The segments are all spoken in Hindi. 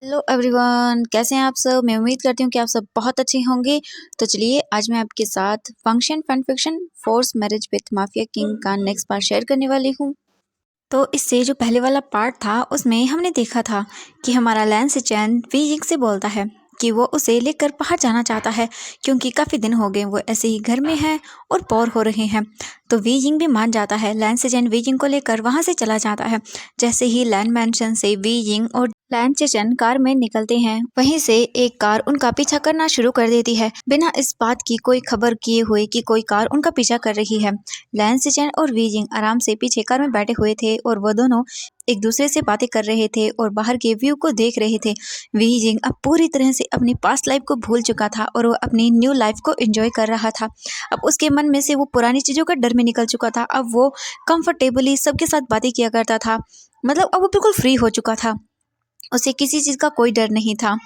हेलो एवरीवन, कैसे हैं आप सब। मैं उम्मीद करती हूँ कि आप सब बहुत अच्छे होंगे। तो चलिए आज मैं आपके साथ function fan fiction force marriage with mafia king का नेक्स्ट पार्ट शेयर करने वाली हूँ। तो इससे जो पहले वाला पार्ट था उसमें हमने देखा था कि हमारा लैंस चैन वी यिंग से बोलता है कि वो उसे लेकर बाहर जाना चाहता है क्योंकि काफ़ी दिन हो गए वो ऐसे ही घर में है और बोर हो रहे हैं। तो वी यिंग भी मान जाता है। लैंस चैन वी यिंग को लेकर वहाँ से चला जाता है। जैसे ही लैंड मैंशन से वी यिंग और लैंड चेचन कार में निकलते हैं, वहीं से एक कार उनका पीछा करना शुरू कर देती है बिना इस बात की कोई खबर किए हुए कि कोई कार उनका पीछा कर रही है। लैंस चेचन और वी यिंग आराम से पीछे कार में बैठे हुए थे और वो दोनों एक दूसरे से बातें कर रहे थे और बाहर के व्यू को देख रहे थे। वी यिंग अब पूरी तरह से अपनी पास्ट लाइफ को भूल चुका था और वो अपनी न्यू लाइफ को एंजॉय कर रहा था। अब उसके मन में से वो पुरानी चीज़ों का डर में निकल चुका था। अब वो कंफर्टेबली सबके साथ बातें किया करता था। मतलब अब वो बिल्कुल फ्री हो चुका था। उसे किसी चीज़ का कोई डर नहीं था।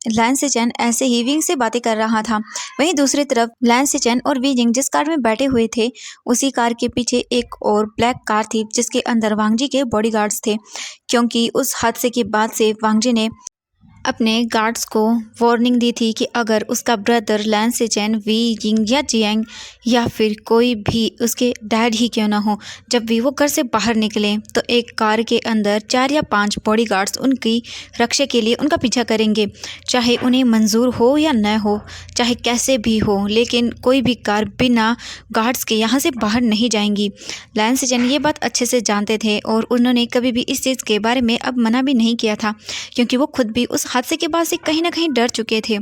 लैंस चैन ऐसे ही विंग से बातें कर रहा था। वहीं दूसरी तरफ लैंस चैन और वी यिंग जिस कार में बैठे हुए थे उसी कार के पीछे एक और ब्लैक कार थी जिसके अंदर वांगजी के बॉडीगार्ड्स थे, क्योंकि उस हादसे के बाद से वांगजी ने अपने गार्ड्स को वार्निंग दी थी कि अगर उसका brother Lance Chen Wei Ying या जियांग या फिर कोई भी उसके डैड ही क्यों ना हो, जब भी वो घर से बाहर निकले तो एक कार के अंदर 4 या 5 बॉडीगार्ड्स उनकी रक्षा के लिए उनका पीछा करेंगे, चाहे उन्हें मंजूर हो या न हो, चाहे कैसे भी हो, लेकिन कोई भी कार बिना गार्ड्स के यहाँ से बाहर नहीं जाएंगी। लैंस चैन ये बात अच्छे से जानते थे और उन्होंने कभी भी इस चीज़ के बारे में अब मना भी नहीं किया था, क्योंकि वो खुद भी उस हादसे के बाद से कहीं ना कहीं डर चुके थे।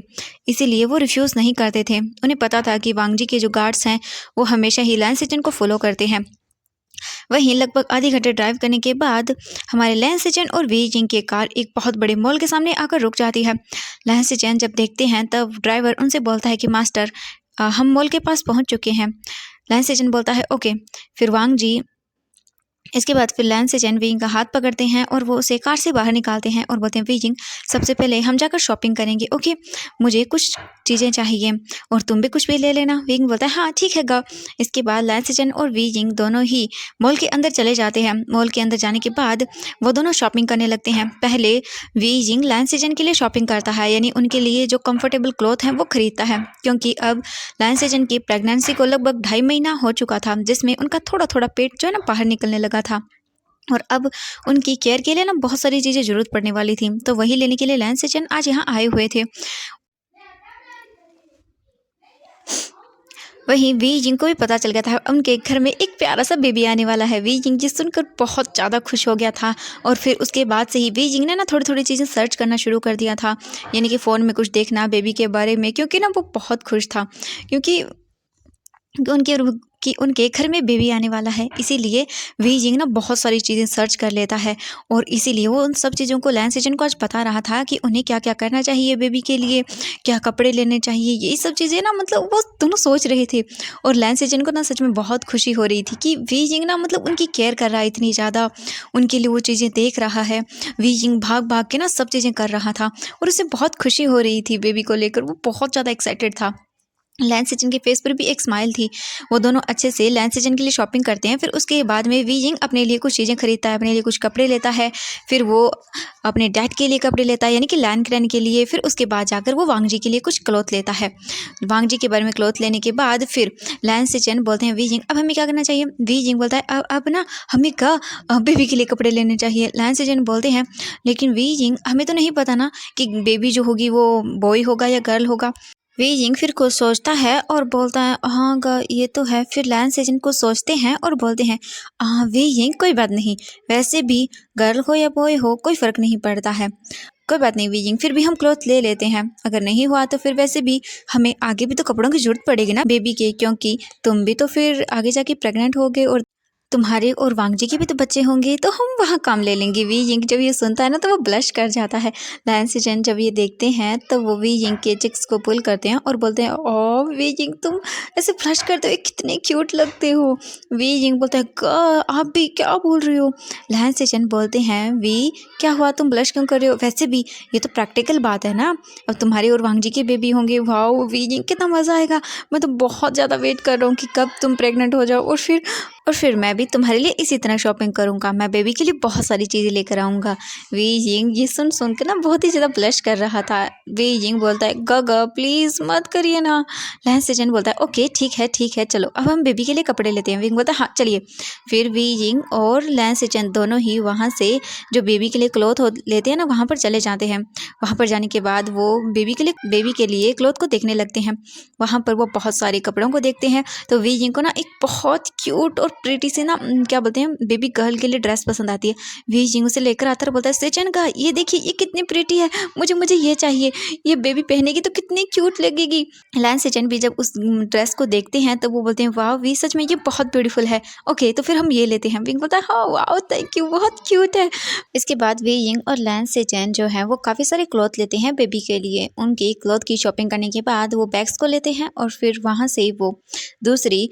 इसीलिए वो रिफ्यूज़ नहीं करते थे। उन्हें पता था कि वांगजी के जो गार्ड्स हैं वो हमेशा ही लैंस चैन को फॉलो करते हैं। वहीं लगभग आधे घंटे ड्राइव करने के बाद हमारे लैंस चैन और वी यिंग की कार एक बहुत बड़े मॉल के सामने आकर रुक जाती है। लैंस चैन जब देखते हैं तब ड्राइवर उनसे बोलता है कि मास्टर, हम मॉल के पास पहुंच चुके हैं। लैंस चैन बोलता है ओके। फिर वांगजी इसके बाद फिर लैंस चैन वी यिंग का हाथ पकड़ते हैं और वो उसे कार से बाहर निकालते हैं और बोलते हैं वी यिंग, सबसे पहले हम जाकर शॉपिंग करेंगे, ओके। मुझे कुछ चीज़ें चाहिए और तुम भी कुछ भी ले लेना। वी यिंग बोलता है हाँ ठीक है गा। इसके बाद लैंस चैन और वी यिंग दोनों ही मॉल के अंदर चले जाते हैं। मॉल के अंदर जाने के बाद वो दोनों शॉपिंग करने लगते हैं। पहले वी यिंग लैंस चैन के लिए शॉपिंग करता है, यानी उनके लिए जो कंफर्टेबल क्लॉथ हैं वो खरीदता है, क्योंकि अब लैंस चैन की प्रेगनेंसी को लगभग 2.5 महीना हो चुका था, जिसमें उनका थोड़ा थोड़ा पेट जो है ना बाहर निकलने लगा था और अब उनकी केयर के लिए ना बहुत सारी चीज़ें ज़रूरत पड़ने वाली थी। तो वही लेने के लिए लैंस चैन आज यहाँ आए हुए थे। वहीं वी यिंग को भी पता चल गया था उनके घर में एक प्यारा सा बेबी आने वाला है। वी यिंग ये सुनकर बहुत ज़्यादा खुश हो गया था और फिर उसके बाद से ही वी यिंग ने ना थोड़ी थोड़ी चीज़ें सर्च करना शुरू कर दिया था, यानी कि फ़ोन में कुछ देखना बेबी के बारे में, क्योंकि ना वो बहुत खुश था, क्योंकि उनके घर में बेबी आने वाला है। इसीलिए वी यिंग ना बहुत सारी चीज़ें सर्च कर लेता है और इसीलिए वो उन सब चीज़ों को लैंस चैन को आज बता रहा था कि उन्हें क्या क्या करना चाहिए बेबी के लिए, क्या कपड़े लेने चाहिए, ये सब चीज़ें ना मतलब वो दोनों सोच रहे थे। और लैंस चैन को ना सच में बहुत खुशी हो रही थी कि वी यिंग ना मतलब उनकी केयर कर रहा है इतनी ज़्यादा, उनके लिए वो चीज़ें देख रहा है। वी यिंग भाग भाग के ना सब चीज़ें कर रहा था और उसे बहुत खुशी हो रही थी बेबी को लेकर। वो बहुत ज़्यादा एक्साइटेड था। लैंस चैन के फेस पर भी एक स्माइल थी। वो दोनों अच्छे से लैंस चैन के लिए शॉपिंग करते हैं। फिर उसके बाद में वी यिंग अपने लिए कुछ चीज़ें खरीदता है, अपने लिए कुछ कपड़े लेता है। फिर वो अपने डैड के लिए कपड़े लेता है, यानी कि लैन क्रैन के लिए। फिर उसके बाद जाकर वो वांगजी के लिए कुछ क्लॉथ लेता है। वांगजी के बारे में क्लॉथ लेने के बाद फिर लैंस चैन बोलते हैं वी यिंग अब हमें क्या करना चाहिए। वी यिंग बोलता है अब ना हमें क्या बेबी के लिए कपड़े लेने चाहिए। लैंस चैन बोलते हैं लेकिन वी यिंग हमें तो नहीं पता ना कि बेबी जो होगी वो बॉय होगा या गर्ल होगा। वे यिंग फिर कुछ सोचता है और बोलता है हाँ गा ये तो है। फिर लैंस एजेंट को सोचते हैं और बोलते हैं हाँ वे यिंग कोई बात नहीं, वैसे भी गर्ल हो या बॉय हो कोई फ़र्क नहीं पड़ता है, कोई बात नहीं वी यिंग, फिर भी हम क्लॉथ ले लेते हैं। अगर नहीं हुआ तो फिर वैसे भी हमें आगे भी तो कपड़ों की ज़रूरत पड़ेगी ना बेबी के, क्योंकि तुम भी तो फिर आगे जाके प्रेग्नेंट होगे और तुम्हारे और वांगजी के भी तो बच्चे होंगे, तो हम वहाँ काम ले लेंगे। वी यिंग जब ये सुनता है ना तो वो ब्लश कर जाता है। लैंस चैन जब ये देखते हैं तो वो वी यिंग के चिक्स को पुल करते हैं और बोलते हैं ओ वी यिंग तुम ऐसे ब्लश करते हुए कितने क्यूट लगते हो। वी यिंग बोलते हैं आप भी क्या बोल रही हो। लैंस चैन बोलते हैं वी क्या हुआ, तुम ब्लश क्यों कर रहे हो, वैसे भी ये तो प्रैक्टिकल बात है ना, अब तुम्हारे और वांगजी के बेबी होंगे। वाओ वी यिंग कितना मज़ा आएगा, मैं तो बहुत ज़्यादा वेट कर रहा हूँ कि कब तुम प्रेग्नेंट हो जाओ और और फिर मैं भी तुम्हारे लिए इसी तरह शॉपिंग करूँगा, मैं बेबी के लिए बहुत सारी चीज़ें लेकर आऊँगा। वी यिंग ये सुन के ना बहुत ही ज़्यादा ब्लश कर रहा था। वी यिंग बोलता है गागा प्लीज़ मत करिए ना। लैन सेजन बोलता है ओके ठीक है चलो अब हम बेबी के लिए कपड़े लेते हैं। विंग बोलता है हाँ चलिए। फिर वी यिंग और लैन सेजन दोनों ही वहाँ से जो बेबी के लिए क्लॉथ लेते हैं ना वहाँ पर चले जाते हैं। वहाँ पर जाने के बाद वो बेबी के लिए क्लॉथ को देखने लगते हैं। वहाँ पर वो बहुत सारे कपड़ों को देखते हैं तो वी यिंग को ना एक बहुत क्यूट और प्रीटी से ना क्या बोलते हैं बेबी गर्ल के लिए ड्रेस पसंद आती है। वी यिंग उसे लेकर आता है बोलता है सेजन का ये देखिए ये कितनी प्रीटी है, मुझे ये चाहिए, ये बेबी पहनेगी तो कितनी क्यूट लगेगी। लैन सेजन भी जब उस ड्रेस को देखते हैं तो वो बोलते हैं वाह वी सच में ये बहुत ब्यूटीफुल है, ओके तो फिर हम ये लेते हैं। विंग बोलता है हाँ वाह थैंक यू बहुत क्यूट है। इसके बाद वी यिंग और लैन सेजन जो है वो काफ़ी सारे क्लॉथ लेते हैं बेबी के लिए। उनकी क्लॉथ की शॉपिंग करने के बाद वो बैग्स को लेते हैं और फिर वहाँ से वो दूसरी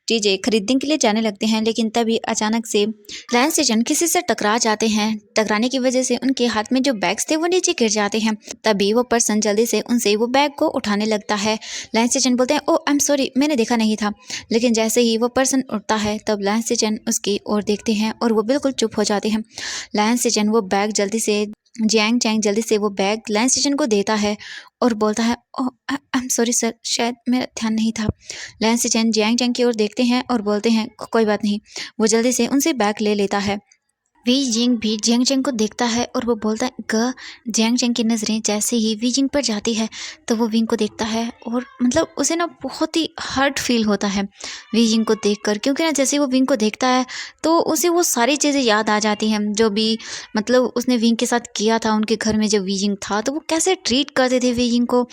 चीज़ें खरीदने के लिए जाने लगते हैं। लेकिन तभी अचानक से लैन सेजन किसी से टकरा जाते हैं। टकराने की वजह से उनके हाथ में जो बैग्स थे वो नीचे गिर जाते हैं। तभी वो पर्सन जल्दी से उनसे वो बैग को उठाने लगता है। लैन सेजन बोलते हैं ओ आई एम सॉरी मैंने देखा नहीं था। लेकिन जैसे ही वो पर्सन उठता है तब लैन सेजन उसकी ओर देखते हैं और वो बिल्कुल चुप हो जाते हैं। लैन सेजन वो बैग जल्दी से जियांग चैंग जल्दी से वो बैग लैन सेजन को देता है और बोलता है ओह आई एम सॉरी सर शायद मेरा ध्यान नहीं था। लैन सेजन जियांग चैंग की ओर देखते हैं और बोलते हैं कोई बात नहीं। वो जल्दी से उनसे बैग ले लेता है। वी जिंग भी जियांग चैंग को देखता है और वो बोलता है ग। जियांग चैंग की नज़रें जैसे ही वी जिंग पर जाती है तो वो विंग को देखता है और मतलब उसे ना बहुत ही हर्ट फील होता है वी जिंग को देखकर। क्योंकि ना जैसे वो विंग को देखता है तो उसे वो सारी चीज़ें याद आ जाती हैं जो भी मतलब उसने विंग के साथ किया था उनके घर में जब वी जिंग था तो वो कैसे ट्रीट करते थे वी जिंग को।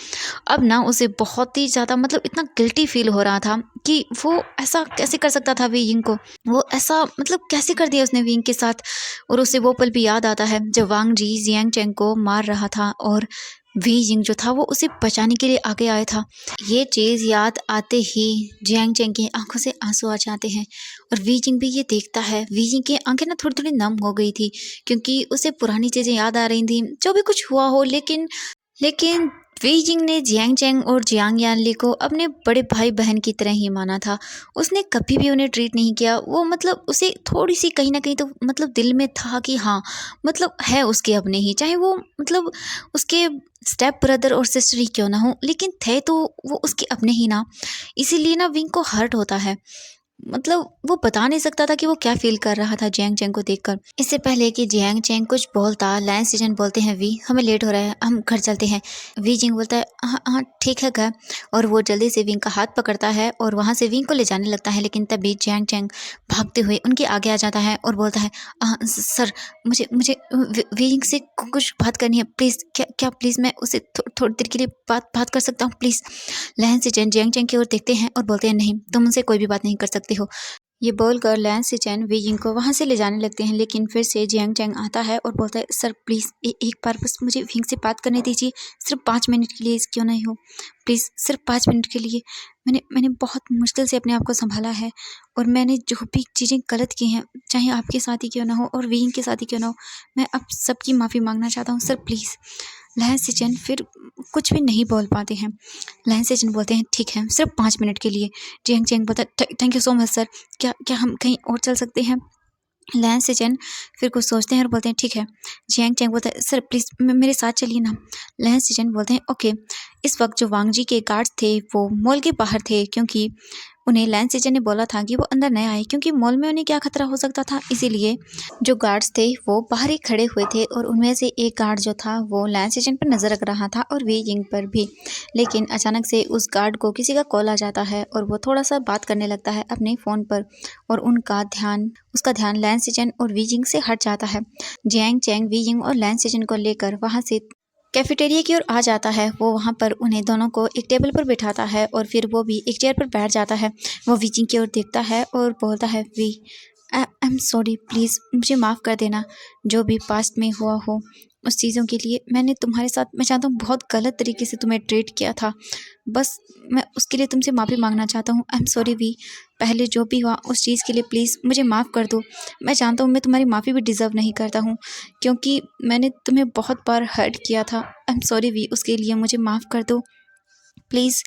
अब ना उसे बहुत ही ज़्यादा मतलब इतना गिल्टी फील हो रहा था कि वो ऐसा कैसे कर सकता था वी जिंग को, वो ऐसा मतलब कैसे कर दिया उसने विंग के साथ। और उसे वो पल भी याद आता है जब वांग जी जियांग चैंग को मार रहा था और वी जिंग जो था वो उसे बचाने के लिए आगे आया था। ये चीज़ याद आते ही जियांग चैंग की आंखों से आंसू आ जाते हैं और वी जिंग भी ये देखता है। वी जिंग की आंखें ना थोड़ी थोड़ी नम हो गई थी क्योंकि उसे पुरानी चीज़ें याद आ रही थी जो भी कुछ हुआ हो। लेकिन वी जिंग ने जियांग चैंग और जियांग यानली को अपने बड़े भाई बहन की तरह ही माना था। उसने कभी भी उन्हें ट्रीट नहीं किया। वो मतलब उसे थोड़ी सी कहीं ना कहीं तो मतलब दिल में था कि हाँ मतलब है उसके अपने ही, चाहे वो मतलब उसके स्टेप ब्रदर और सिस्टर ही क्यों ना हो, लेकिन थे तो वो उसके अपने ही ना। इसीलिए ना विंग को हर्ट होता है। मतलब वो बता नहीं सकता था कि वो क्या फील कर रहा था जियांग चैंग को देखकर। इससे पहले कि जियांग चैंग कुछ बोलता लैन सीजन बोलते हैं वी हमें लेट हो रहा है हम घर चलते हैं। वी जिंग बोलता है हाँ हाँ ठीक है घर। और वो जल्दी से विंग का हाथ पकड़ता है और वहाँ से विंग को ले जाने लगता है। लेकिन तभी जियांग चैंग भागते हुए उनके आगे आ जाता है और बोलता है सर मुझे मुझे विंग से कुछ बात करनी है प्लीज़। क्या प्लीज़ मैं उसे थोड़ी देर के लिए बात कर सकता हूँ प्लीज़। लैन सीजन जियांग चैंग की ओर देखते हैं और बोलते हैं नहीं तुम उनसे कोई भी बात नहीं कर सकते हो। ये बोलकर लैन सीचेन वी जिंग को वहाँ से ले जाने लगते हैं। लेकिन फिर से जियांग चैंग आता है और बोलता है सर प्लीज़ एक बार बस मुझे विंग से बात करने दीजिए, सिर्फ 5 मिनट के लिए क्यों नहीं हो, प्लीज़ सिर्फ 5 मिनट के लिए। मैंने बहुत मुश्किल से अपने आप को संभाला है और मैंने जो भी चीज़ें गलत की हैं चाहे आपके साथ ही क्यों ना हो और विंग के साथ ही क्यों ना हो, मैं अब सबकी माफ़ी मांगना चाहता हूँ सर प्लीज़। लैन सीचेन फिर कुछ भी नहीं बोल पाते हैं। लैन सीचेन बोलते हैं ठीक है सिर्फ 5 मिनट के लिए। जियांग चैंग बोलता है thank you so much sir, क्या हम कहीं और चल सकते हैं। लैन सेजन फिर कुछ सोचते हैं और बोलते हैं ठीक है। जियांग चैंग बोलता है सर प्लीज़ मेरे साथ चलिए ना। लैन सेजन बोलते हैं ओके। इस वक्त जो वांग जी के गार्ड्स थे वो मॉल के बाहर थे क्योंकि उन्हें लैन सेजन ने बोला था कि वो अंदर न आए क्योंकि मॉल में उन्हें क्या खतरा हो सकता था। इसीलिए जो गार्ड्स थे वो बाहर ही खड़े हुए थे और उनमें से एक गार्ड जो था वो लैन सेजन पर नज़र रख रहा था और वी जिंग पर भी। लेकिन अचानक से उस गार्ड को किसी का कॉल आ जाता है और वो थोड़ा सा बात करने लगता है अपने फ़ोन पर और उसका ध्यान लैन सीजन और वी जिंग से हट जाता है। जियांग चैंग वी जिंग और लैन सीजन को लेकर वहाँ से कैफेटेरिया की ओर आ जाता है। वो वहाँ पर उन्हें दोनों को एक टेबल पर बिठाता है और फिर वो भी एक चेयर पर बैठ जाता है। वो वी जिंग की ओर देखता है और बोलता है Wei I am sorry please मुझे माफ़ कर देना जो भी पास्ट में हुआ हो उस चीज़ों के लिए। मैंने तुम्हारे साथ मैं चाहता हूँ बहुत गलत तरीके से तुम्हें ट्रीट किया था, बस मैं उसके लिए तुमसे माफ़ी मांगना चाहता हूँ। आई एम सॉरी वी, पहले जो भी हुआ उस चीज़ के लिए प्लीज़ मुझे माफ़ कर दो। मैं जानता हूँ मैं तुम्हारी माफ़ी भी डिज़र्व नहीं करता हूँ क्योंकि मैंने तुम्हें बहुत बार हर्ट किया था। आई एम सॉरी वी, उसके लिए मुझे माफ़ कर दो please.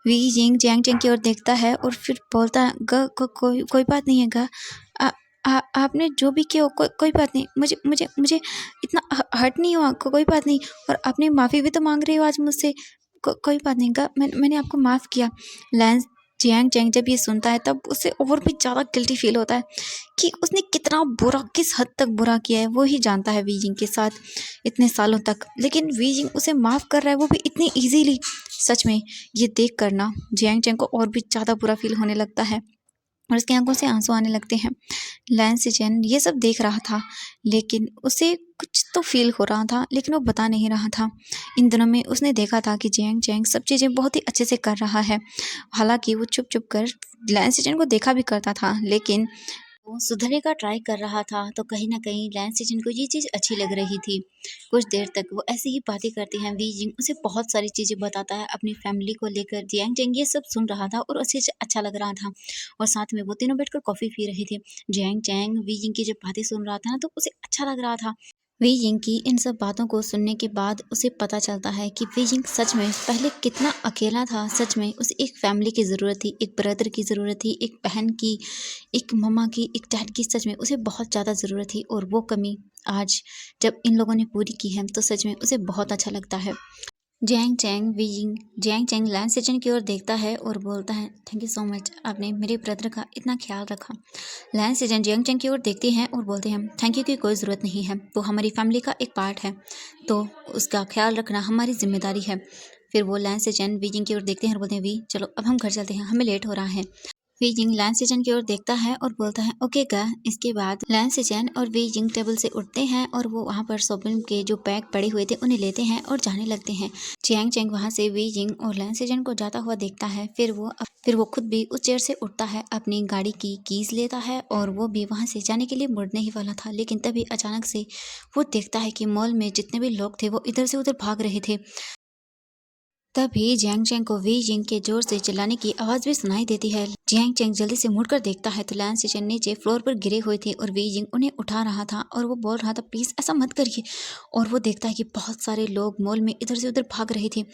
Wei Jing Jiang Cheng की ओर देखता है और फिर बोलता है, कोई कोई बात नहीं है गा। आपने जो भी किया हो कोई बात नहीं, मुझे इतना हर्ट नहीं हुआ, कोई बात नहीं। और आपने माफ़ी भी तो मांग रहे हो आज मुझसे, कोई बात नहीं गा, मैंने आपको माफ़ किया। लैंस जियांग चैंग जब ये सुनता है तब उसे और भी ज़्यादा गिल्टी फील होता है कि उसने कितना बुरा, किस हद तक बुरा किया है वो ही जानता है वीजिंग के साथ इतने सालों तक। लेकिन वीजिंग उसे माफ़ कर रहा है, वो भी इतनी इजीली। सच में ये देख कर ना जियांग चैंग को और भी ज़्यादा बुरा फील होने लगता है और उसकी आंखों से आंसू आने लगते हैं। लैन सिजन ये सब देख रहा था, लेकिन उसे कुछ तो फील हो रहा था, लेकिन वो बता नहीं रहा था। इन दिनों में उसने देखा था कि जियांग चैंग सब चीज़ें बहुत ही अच्छे से कर रहा है। हालांकि वो चुप चुप कर लैन सिजन को देखा भी करता था, लेकिन वो सुधरने का ट्राई कर रहा था। तो कहीं ना कहीं लैन सिजन को ये चीज़ अच्छी लग रही थी। कुछ देर तक वो ऐसे ही बातें करते हैं। वी जिंग उसे बहुत सारी चीज़ें बताता है अपनी फैमिली को लेकर। जियांग चैंग ये सब सुन रहा था और उसे अच्छा लग रहा था, और साथ में वो तीनों बैठकर कॉफ़ी पी रहे थे। जियांग चैंग वी जिंग की जब बातें सुन रहा था ना, तो उसे अच्छा लग रहा था। वी जिंग की इन सब बातों को सुनने के बाद उसे पता चलता है कि वी जिंग सच में पहले कितना अकेला था। सच में उसे एक फैमिली की ज़रूरत थी, एक ब्रदर की ज़रूरत थी, एक बहन की, एक मम्मा की, एक डैड की। सच में उसे बहुत ज़्यादा ज़रूरत थी, और वो कमी आज जब इन लोगों ने पूरी की है तो सच में उसे बहुत अच्छा लगता है। जियांग चैंग लैन सिजन की ओर देखता है और बोलता है, थैंक यू सो मच, आपने मेरे ब्रदर का इतना ख्याल रखा। लैन सिजन जियांग चैंग की ओर देखते हैं और बोलते हैं, थैंक यू की कोई ज़रूरत नहीं है, वो हमारी फैमिली का एक पार्ट है, तो उसका ख्याल रखना हमारी जिम्मेदारी है। फिर वो लैन सिजन वी जिंग की ओर देखते हैं और बोलते हैं, वी चलो अब हम घर चलते हैं, हमें लेट हो रहा है। वी जिंग लैन सिजन की ओर देखता है और बोलता है, ओके का। इसके बाद लैन सिजन और वी जिंग टेबल से उठते हैं और वो वहाँ पर शॉपिंग के जो बैग पड़े हुए थे उन्हें लेते हैं और जाने लगते हैं। जियांग चैंग वहाँ से वी जिंग और लैन सिजन को जाता हुआ देखता है। फिर वो खुद भी उस चेयर से उठता है, अपनी गाड़ी की कीज लेता है और वो भी वहाँ से जाने के लिए मुड़ने ही वाला था। लेकिन तभी अचानक से वो देखता है कि मॉल में जितने भी लोग थे वो इधर से उधर भाग रहे थे। तभी जियांग चैंग को वी जिंग के जोर से चिल्लाने की आवाज भी सुनाई देती है। जियांग चैंग जल्दी से मुड़कर देखता है तो लैन सिजन नीचे फ्लोर पर गिरे हुए थे और वी जिंग उन्हें उठा रहा था और वो बोल रहा था, प्लीज ऐसा मत करिए। और वो देखता है कि बहुत सारे लोग मॉल में इधर से उधर भाग रहे थे।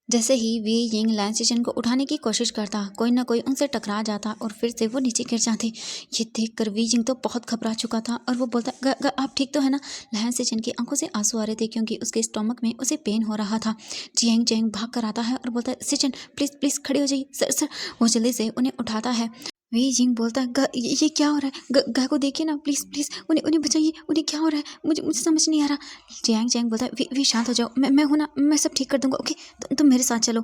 जैसे ही वी यिंग लैन सिजन को उठाने की कोशिश करता, कोई ना कोई उनसे टकरा जाता और फिर से वो नीचे गिर जाते। ये देखकर वी यिंग तो बहुत घबरा चुका था और वो बोलता, आप ठीक तो है ना। लैन सिजन की आंखों से आंसू आ रहे थे क्योंकि उसके स्टोमक में उसे पेन हो रहा था। जियांग चैंग भाग कर आता है और बोलता है, सिजन प्लीज़ प्लीज़ खड़े हो जाइए सर सर। वो जल्दी से उन्हें उठाता है। वी जिंग बोलता है, ये क्या हो रहा है, गाय को देखिए ना, प्लीज़ प्लीज़ उन्हें उन्हें बचाइए, उन्हें क्या हो रहा है, मुझे मुझे समझ नहीं आ रहा। जियांग चैंग बोलता है, वी शांत हो जाओ, मैं हूँ ना, मैं सब ठीक कर दूंगा, ओके तुम मेरे साथ चलो।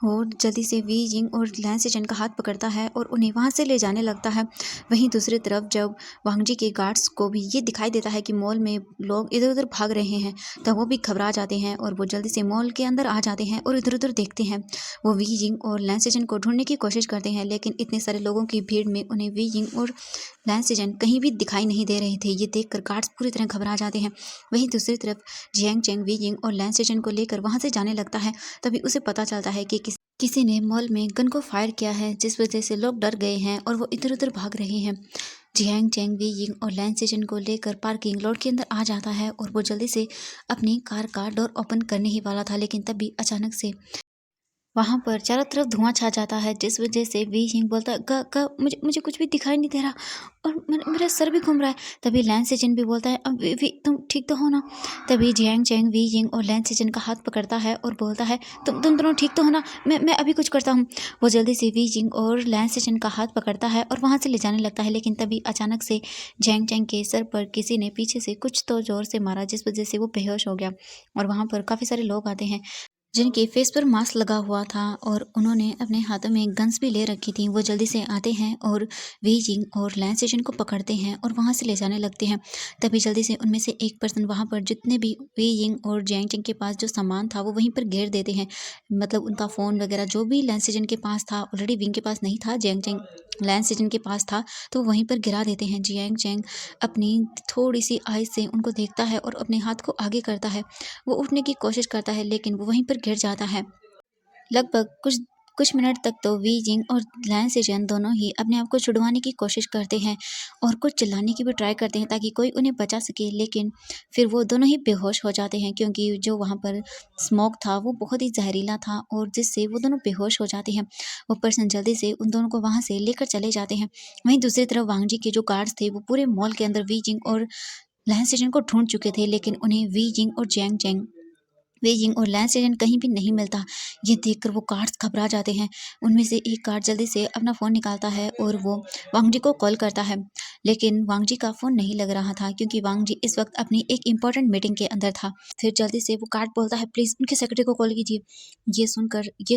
वो जल्दी से वी जिंग और लैन सिजन का हाथ पकड़ता है और उन्हें वहाँ से ले जाने लगता है। वहीं दूसरी तरफ जब वांग जी के गार्ड्स को भी ये दिखाई देता है कि मॉल में लोग इधर उधर भाग रहे हैं, तब वो भी घबरा जाते हैं और वो जल्दी से मॉल के अंदर आ जाते हैं और इधर उधर देखते हैं। वो वी जिंग और लैन सिजन को ढूंढने की कोशिश करते हैं, लेकिन इतने सारे लोगों की भीड़ में उन्हें वी जिंग और लैन सिजन कहीं भी दिखाई नहीं दे रहे थे। ये देखकर गार्ड्स पूरी तरह घबरा जाते हैं। वहीं दूसरी तरफ जियांग चैंग वी जिंग और लैन सिजन को लेकर वहाँ से जाने लगता है। तभी उसे पता चलता है कि किसी ने मॉल में गन को फायर किया है, जिस वजह से लोग डर गए हैं और वो इधर उधर भाग रहे हैं। जियांग चैंग वी जिंग और लैन सिजन को लेकर पार्किंग लॉट के अंदर आ जाता है और वो जल्दी से अपनी कार का डोर ओपन करने ही वाला था, लेकिन तभी अचानक से वहाँ पर चारों तरफ धुआं छा जाता है, जिस वजह से वी हिंग बोलता है, मुझे मुझे कुछ भी दिखाई नहीं दे रहा और मेरा सर भी घूम रहा है। तभी लैन सिजन भी बोलता है, अब वी तुम ठीक तो हो ना। तभी जियांग चैंग वी जिंग और लैन सिजन का हाथ पकड़ता है और बोलता है, तुम दोनों ठीक तो हो ना, मैं अभी कुछ करता हूँ। वो जल्दी से वी जिंग और लैन सिजन का हाथ पकड़ता है और वहाँ से ले जाने लगता है, लेकिन तभी अचानक से जियांग चैंग के सर पर किसी ने पीछे से कुछ तो जोर से मारा, जिस वजह से वो बेहोश हो गया। और वहाँ पर काफ़ी सारे लोग आते हैं जिनके फेस पर मास्क लगा हुआ था और उन्होंने अपने हाथों में गन्स भी ले रखी थी। वो जल्दी से आते हैं और वी जिंग और लैन सिजन को पकड़ते हैं और वहाँ से ले जाने लगते हैं। तभी जल्दी से उनमें से एक पर्सन वहाँ पर जितने भी वी जिंग और जियांग चैंग के पास जो सामान था वो वहीं पर गिर देते हैं। मतलब उनका फ़ोन वगैरह जो भी लैन सिजन के पास था, ऑलरेडी विंग के पास नहीं था, जियांग चैंग लैन सिजन के पास था, तो वहीं पर गिरा देते हैं। जियांग चैंग अपनी थोड़ी सी आइज़ से उनको देखता है और अपने हाथ को आगे करता है। वो उठने की कोशिश करता है, लेकिन वो वहीं पर गिर जाता है। लगभग कुछ मिनट तक तो वी जिंग और लैन सेजन दोनों ही अपने आप को छुड़वाने की कोशिश करते हैं और कुछ चिल्लाने की भी ट्राई करते हैं ताकि कोई उन्हें बचा सके, लेकिन फिर वो दोनों ही बेहोश हो जाते हैं क्योंकि जो वहाँ पर स्मोक था वो बहुत ही जहरीला था और जिससे वो दोनों बेहोश हो जाते हैं। वो पर्सन जल्दी से उन दोनों को वहाँ से लेकर चले जाते हैं। वहीं दूसरी तरफ वांग जी के जो गार्ड्स थे वो पूरे मॉल के अंदर वी जिंग और लैन सेजन को ढूंढ चुके थे, लेकिन उन्हें वी जिंग और जैंग जैंग बेइजिंग और लैंस एजेंट कहीं भी नहीं मिलता। ये देखकर वो गार्ड्स घबरा जाते हैं। उनमें से एक गार्ड जल्दी से अपना फ़ोन निकालता है और वो वांग जी को कॉल करता है, लेकिन वांग जी का फ़ोन नहीं लग रहा था क्योंकि वांग जी इस वक्त अपनी एक इम्पोर्टेंट मीटिंग के अंदर था। फिर जल्दी से वो गार्ड बोलता है, प्लीज़ उनके सेक्रेटरी को कॉल कीजिए। ये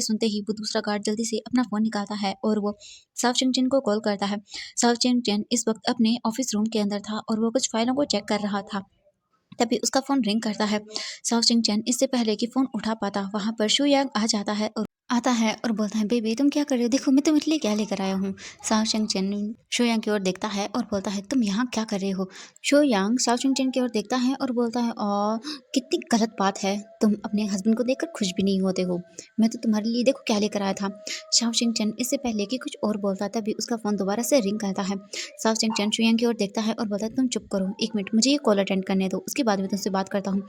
सुनते ही वो दूसरा गार्ड जल्दी से अपना फ़ोन निकालता है और वो साव चिंगचन को कॉल करता है। साव चिंगचन इस वक्त अपने ऑफिस रूम के अंदर था और वो कुछ फाइलों को चेक कर रहा था। तभी उसका फ़ोन रिंग करता है। साओ चिंग-चैन इससे पहले कि फ़ोन उठा पाता, वहाँ पर शू यांग आता है और बोलता है, बेबी तुम क्या कर रहे हो? देखो मैं तुम्हारे लिए क्या लेकर आया हूँ। साओ चिंग-चैन शू यांग की ओर देखता है और बोलता है, तुम यहाँ क्या कर रहे हो? शू यांग साओ चिंग-चैन की ओर देखता है और बोलता है, कितनी गलत बात है। तुम अपने हस्बैंड को देखकर खुश भी नहीं होते हो। मैं तो तुम्हारे लिए देखो क्या लेकर आया था। साओ चिंग-चैन इससे पहले कि कुछ और बोलता तभी उसका फ़ोन दोबारा से रिंग करता है। साओ चिंग-चैन शू यांग की ओर देखता है और बोलता है, तुम चुप करो, 1 मिनट मुझे ये कॉल अटेंड करने दो, उसके बाद मैं तुमसे बात करता हूँ।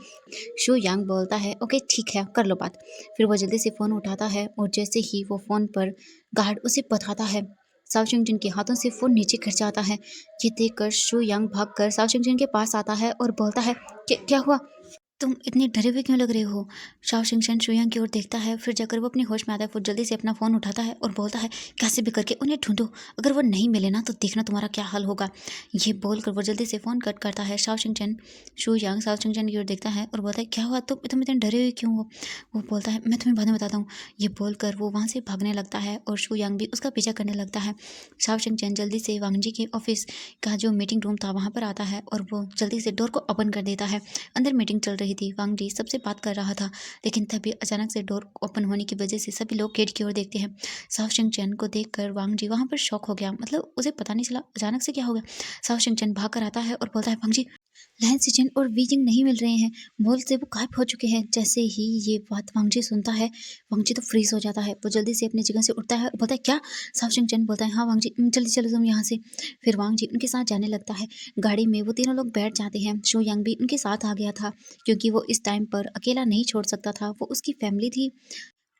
शू यांग बोलता है, ओके ठीक है, कर लो बात। फिर वो जल्दी से फ़ोन उठाता है और जैसे ही वो फ़ोन पर गार्ड उसे बताता है, साओ चिंग-चिन के हाथों से फ़ोन नीचे गिर जाता है। ये देखकर शू यांग भागकर साओ चिंग-चिन के पास आता है और बोलता है, क्या हुआ? तुम इतने डरे हुए क्यों लग रहे हो? शाओ शिंगशन शुयांग की ओर देखता है, फिर जाकर वो अपने होश में आता है। वो जल्दी से अपना फ़ोन उठाता है और बोलता है, कैसे भी करके उन्हें ढूंढो, अगर वो नहीं मिले ना तो देखना तुम्हारा क्या हाल होगा। ये बोलकर वो जल्दी से फ़ोन कट करता है। शाओ शिंगचन शुयांग शाओ शिंगचन की ओर देखता है और बोलता है, क्या हुआ? तुम इतने डरे हुए क्यों हो? वो बोलता है, मैं तुम्हें बाद में बताता हूँ। ये बोलकर वो वहाँ से भागने लगता है और शुयांग भी उसका पीछा करने लगता है। शाओ शिंगचन जल्दी से वांग जी के ऑफिस का जो मीटिंग रूम था वहाँ पर आता है और वो जल्दी से डोर को ओपन कर देता है। अंदर मीटिंग चल रही थी। वांग जी सबसे बात कर रहा था, लेकिन तभी अचानक से डोर ओपन होने की वजह से सभी लोग गेट की ओर देखते हैं। साव शिंगचैन को देखकर वांग जी वहाँ पर शॉक हो गया, मतलब उसे पता नहीं चला अचानक से क्या हो गया। साव शिंगचैन भाग कर आता है और बोलता है, वांग जी लैन सिजन और वीजिंग नहीं मिल रहे हैं, मॉल से वो गायब हो चुके हैं। जैसे ही ये बात वांग जी सुनता है, वांग जी तो फ्रीज हो जाता है। वो जल्दी से अपनी जगह से उठता है और बोलता है, क्या? साव शिंगचैन बोलता है, हाँ वांग जी जल्दी चलो तुम यहाँ से। फिर वांग जी उनके साथ जाने लगता है। गाड़ी में वो तीनों लोग बैठ जाते हैं। शो यांग भी उनके साथ आ गया था क्योंकि वो इस टाइम पर अकेला नहीं छोड़ सकता था, वो उसकी फैमिली थी।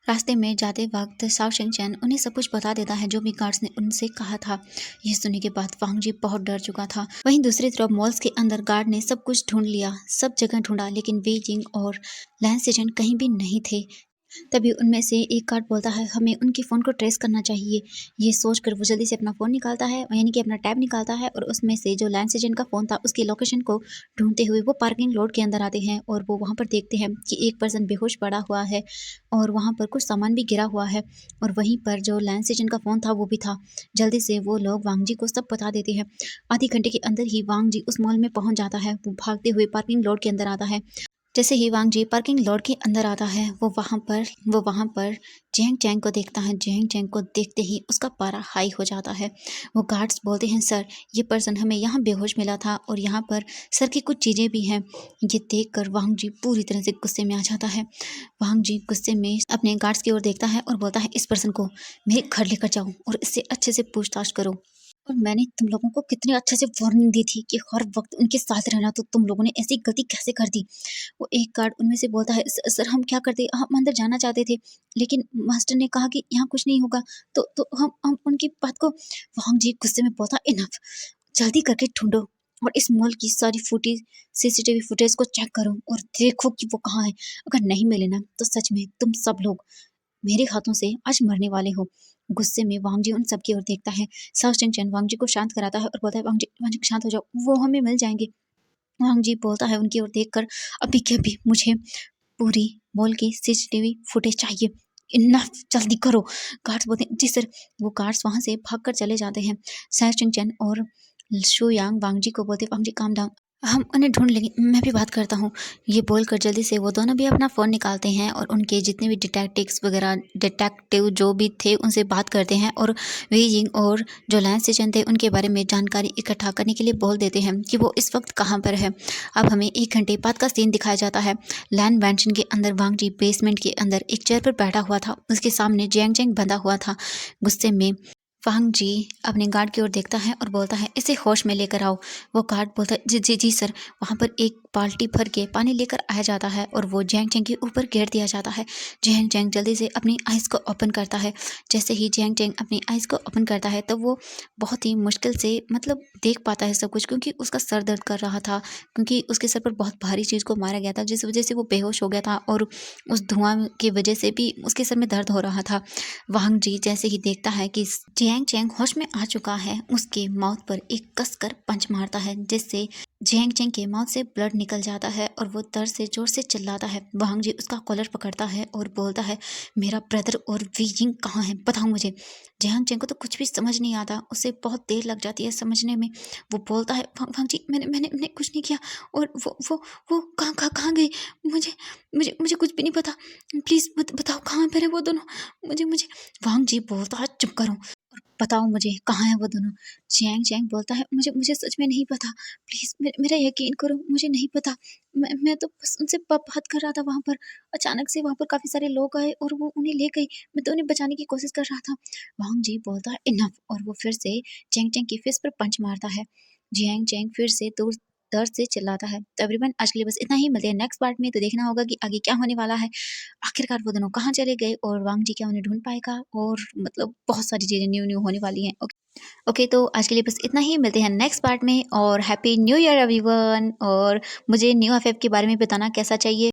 रास्ते में जाते वक्त साव शिंगचैन उन्हें सब कुछ बता देता है जो भी गार्ड्स ने उनसे कहा था। ये सुनने के बाद वांग जी बहुत डर चुका था। वहीं दूसरी तरफ मॉल्स के अंदर गार्ड ने सब कुछ ढूंढ लिया, सब जगह ढूंढा, लेकिन वे जिंग और लैन सेजन कहीं भी नहीं थे। तभी उनमें से एक गार्ड बोलता है, हमें उनके फ़ोन को ट्रेस करना चाहिए। ये सोचकर वो जल्दी से अपना फ़ोन निकालता है, यानी कि अपना टैब निकालता है और उसमें से जो लैंस एजेंट का फ़ोन था उसकी लोकेशन को ढूंढते हुए वो पार्किंग लॉट के अंदर आते हैं और वो वहाँ पर देखते हैं कि एक पर्सन बेहोश पड़ा हुआ है और वहाँ पर कुछ सामान भी गिरा हुआ है और वहीं पर जो लैंस एजेंट का फ़ोन था वो भी था। जल्दी से वो लोग वांग जी को सब बता देते हैं। आधे घंटे के अंदर ही वांग जी उस मॉल में पहुँच जाता है। वो भागते हुए पार्किंग लॉट के अंदर आता है। जैसे ही वांग जी पार्किंग लॉट के अंदर आता है, वो वहाँ पर जैंग चैंग को देखता है। जैंग चैंग को देखते ही उसका पारा हाई हो जाता है। वो गार्ड्स बोलते हैं, सर ये पर्सन हमें यहाँ बेहोश मिला था और यहाँ पर सर की कुछ चीज़ें भी हैं। ये देखकर वांग जी पूरी तरह से गुस्से में आ जाता है। वांग जी गुस्से में अपने गार्ड्स की ओर देखता है और बोलता है, इस पर्सन को मेरे घर लेकर जाओ और इससे अच्छे से पूछताछ करो। और मैंने तुम लोगों को कितने अच्छे से वार्निंग दी थी कि हर वक्त उनके साथ रहना, तो तुम लोगों ने ऐसी गलती कैसे कर दी? वो एक गार्ड उनमें से बोलता है, सर हम क्या करते, हम अंदर जाना चाहते थे लेकिन मास्टर ने कहा कि यहाँ कुछ नहीं होगा, तो हम उनकी बात को। वांग जी गुस्से में बोलता, इनफ, जल्दी करके ढूंढो और इस मॉल की सारी फुटेज सीसीटीवी फुटेज को चेक करो और देखो कि वो कहाँ है। अगर नहीं मिले ना तो सच में तुम सब लोग मेरे हाथों से आज मरने वाले हो। गुस्से में वांग जी उन सब की ओर देखता है। साव चिंगचैन वांग जी को शांत कराता है और बोलता है, वांग जी शांत हो जाओ, वो हमें मिल जाएंगे। वांग जी बोलता है उनकी ओर देखकर, अभी के अभी मुझे पूरी मॉल की सीसीटीवी फुटेज चाहिए। इनफ, जल्दी करो। गार्ड्स बोलते हैं, जी सर। वो गार्ड्स वहां से भागकर चले जाते हैं। सैर चिंगचैन और शू यांग वांग जी को बोलते, वांग जी काम डाउन, हम उन्हें ढूँढ लेंगे, मैं भी बात करता हूँ। ये बोलकर जल्दी से वो दोनों भी अपना फ़ोन निकालते हैं और उनके जितने भी डिटेक्टिव जो भी थे उनसे बात करते हैं और वी जिंग और जो लायन सेशन थे उनके बारे में जानकारी इकट्ठा करने के लिए बोल देते हैं कि वो इस वक्त कहाँ पर है। अब हमें 1 घंटे बाद का सीन दिखाया जाता है। लैन मैंशन के अंदर वांग जी बेसमेंट के अंदर एक चेयर पर बैठा हुआ था। उसके सामने जियांग चैंग बंधा हुआ था। गुस्से में वांग जी अपने गार्ड की ओर देखता है और बोलता है, इसे होश में लेकर आओ। वो गार्ड बोलता है, जी जी जी सर। वहाँ पर एक बाल्टी भर के पानी लेकर आया जाता है और वो जियांग चैंग के ऊपर गिर दिया जाता है। जियांग चैंग जल्दी से अपनी आइज़ को ओपन करता है। जैसे ही जियांग चैंग अपनी आइज़ को ओपन करता है तब वो बहुत ही मुश्किल से मतलब देख पाता है सब कुछ, क्योंकि उसका सर दर्द कर रहा था, क्योंकि उसके सर पर बहुत भारी चीज़ को मारा गया था जिस वजह से वो बेहोश हो गया था और उस धुआं की वजह से भी उसके सर में दर्द हो रहा था। वांग जी जैसे ही देखता है कि जियांग चैंग होश में आ चुका है, उसके माउथ पर एक कसकर पंच मारता है जिससे जियांग चैंग के माउथ से ब्लड निकल जाता है और वो दर्द से जोर से चिल्लाता है। वांग जी उसका कॉलर पकड़ता है और बोलता है, मेरा ब्रदर और वी जिंग कहाँ है, बताओ मुझे। जियांग चैंग को तो कुछ भी समझ नहीं आता, उसे बहुत देर लग जाती है समझने में। वो बोलता है, वांग जी मैंने मैंने मैंने कुछ नहीं किया और वो कहाँ कहाँ कहाँ गई, मुझे मुझे मुझे कुछ भी नहीं पता, प्लीज़ बताओ कहाँ पर है वो दोनों, मुझे मुझे वांग जी बोलता है, चुप करो और बताओ मुझे कहाँ है वो दोनों। जियांग चैंग बोलता है, मुझे मुझे सच में नहीं पता, प्लीज़ मेरा यकीन करो, मुझे नहीं पता। मैं तो बस उनसे बात कर रहा था वहाँ पर। अचानक से वहाँ पर काफ़ी सारे लोग आए और वो उन्हें ले गई। मैं तो उन्हें बचाने की कोशिश कर रहा था। वांग जी बोलता है, इनफ, और वो फिर से चैंग चैंग की फेस पर पंच मारता है। जियांग चैंग फिर से दूर दर्द से चिल्लाता है। तो एवरीवन, आज के लिए बस इतना ही। मिलते हैं नेक्स्ट पार्ट में, तो देखना होगा कि आगे क्या होने वाला है। आखिरकार वो दोनों कहाँ चले गए और वांग जी क्या उन्हें ढूंढ पाएगा, और मतलब बहुत सारी चीज़ें न्यू न्यू होने वाली हैं। ओके ओके, तो आज के लिए बस इतना ही। मिलते हैं नेक्स्ट पार्ट में, और हैप्पी न्यू ईयर एवरीवन। और मुझे न्यू एफएफ के बारे में बताना कैसा चाहिए।